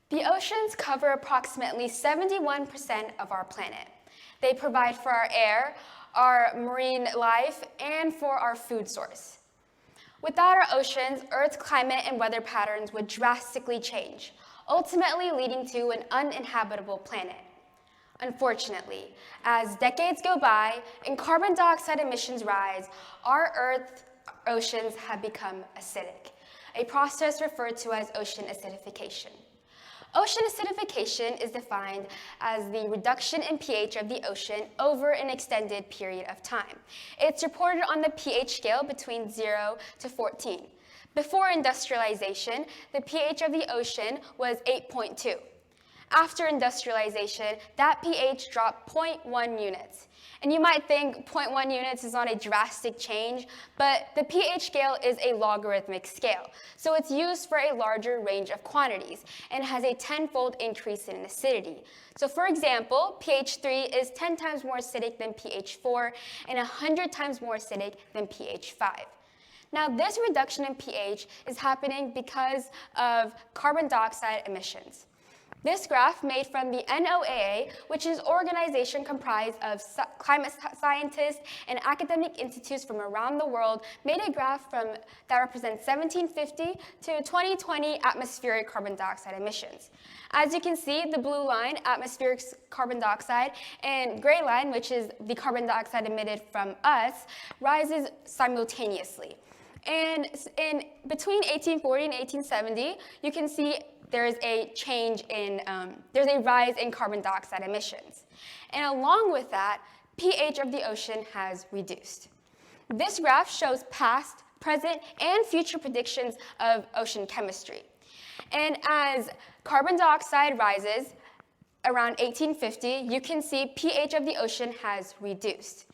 The oceans cover approximately 71% of our planet. They provide for our air, our marine life, and for our food source. Without our oceans, Earth's climate and weather patterns would drastically change, ultimately leading to an uninhabitable planet. Unfortunately, as decades go by and carbon dioxide emissions rise, our Earth's oceans have become acidic, a process referred to as ocean acidification. Ocean acidification is defined as the reduction in pH of the ocean over an extended period of time. It's reported on the pH scale between 0 to 14. Before industrialization, the pH of the ocean was 8.2. After industrialization, that pH dropped 0.1 units. And you might think 0.1 units is not a drastic change, but the pH scale is a logarithmic scale, so it's used for a larger range of quantities and has a 10-fold increase in acidity. So for example, pH 3 is 10 times more acidic than pH 4 and 100 times more acidic than pH 5. Now, this reduction in pH is happening because of carbon dioxide emissions. This graph, made from the NOAA, which is an organization comprised of climate scientists and academic institutes from around the world, made a graph that represents 1750 to 2020 atmospheric carbon dioxide emissions. As you can see, the blue line, atmospheric carbon dioxide, and gray line, which is the carbon dioxide emitted from us, rises simultaneously. And in between 1840 and 1870, you can see there's a rise in carbon dioxide emissions. And along with that, pH of the ocean has reduced. This graph shows past, present, and future predictions of ocean chemistry. And as carbon dioxide rises around 1850, you can see pH of the ocean has reduced.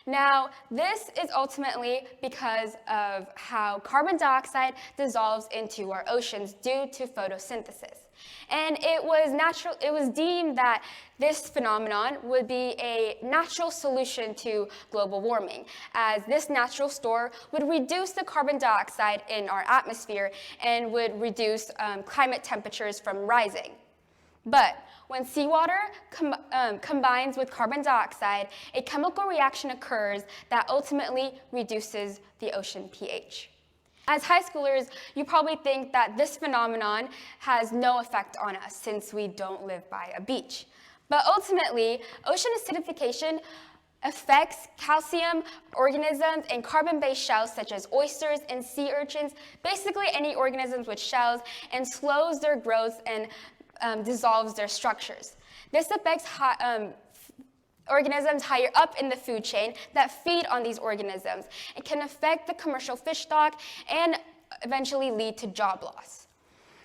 Now, this is ultimately because of how carbon dioxide dissolves into our oceans due to photosynthesis. And it was deemed that this phenomenon would be a natural solution to global warming, as this natural store would reduce the carbon dioxide in our atmosphere and would reduce climate temperatures from rising. But when seawater combines with carbon dioxide, a chemical reaction occurs that ultimately reduces the ocean pH. As high schoolers, you probably think that this phenomenon has no effect on us since we don't live by a beach. But ultimately, ocean acidification affects calcium organisms and carbon-based shells such as oysters and sea urchins, basically any organisms with shells, and slows their growth and dissolves their structures. This affects organisms higher up in the food chain that feed on these organisms. It can affect the commercial fish stock and eventually lead to job loss.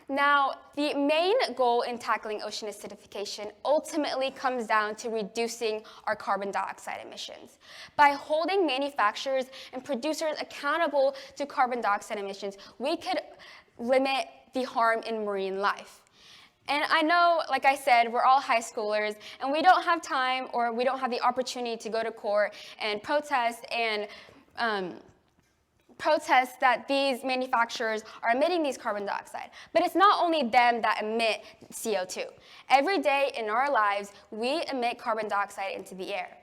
Now, the main goal in tackling ocean acidification ultimately comes down to reducing our carbon dioxide emissions. By holding manufacturers and producers accountable to carbon dioxide emissions, we could limit the harm in marine life. And I know, like I said, we're all high schoolers, and we don't have time or we don't have the opportunity to go to court and protest that these manufacturers are emitting these carbon dioxide. But it's not only them that emit CO2. Every day in our lives, we emit carbon dioxide into the air.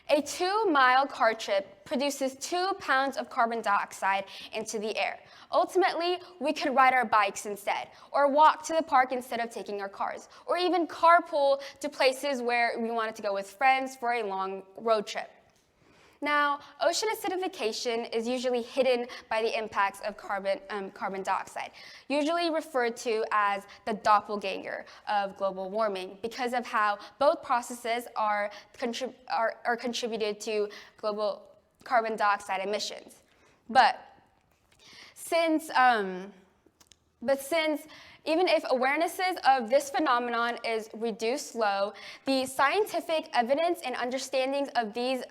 A 2-mile car trip produces 2 pounds of carbon dioxide into the air. Ultimately, we could ride our bikes instead, or walk to the park instead of taking our cars, or even carpool to places where we wanted to go with friends for a long road trip. Now, ocean acidification is usually hidden by the impacts of carbon dioxide, usually referred to as the doppelganger of global warming, because of how both processes are contributed to global carbon dioxide emissions. But since even if awarenesses of this phenomenon is reduced low, the scientific evidence and understandings of these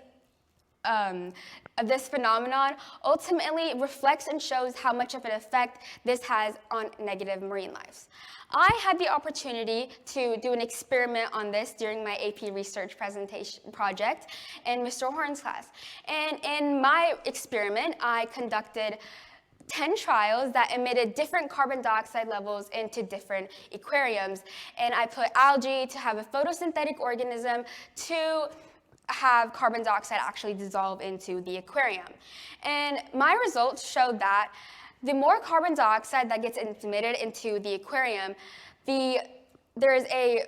this phenomenon ultimately reflects and shows how much of an effect this has on negative marine lives. I had the opportunity to do an experiment on this during my AP research presentation project in Mr. Horn's class. And in my experiment, I conducted 10 trials that emitted different carbon dioxide levels into different aquariums. And I put algae to have a photosynthetic organism to have carbon dioxide actually dissolve into the aquarium. And my results showed that the more carbon dioxide that gets emitted into the aquarium, there is a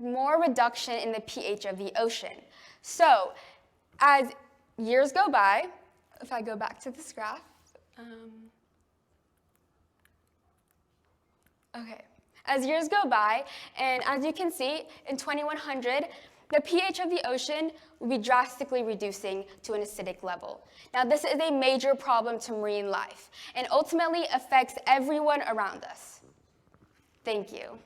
more reduction in the pH of the ocean. So as years go by, if I go back to this graph, as years go by, and as you can see, in 2100, the pH of the ocean will be drastically reducing to an acidic level. Now, this is a major problem to marine life and ultimately affects everyone around us. Thank you.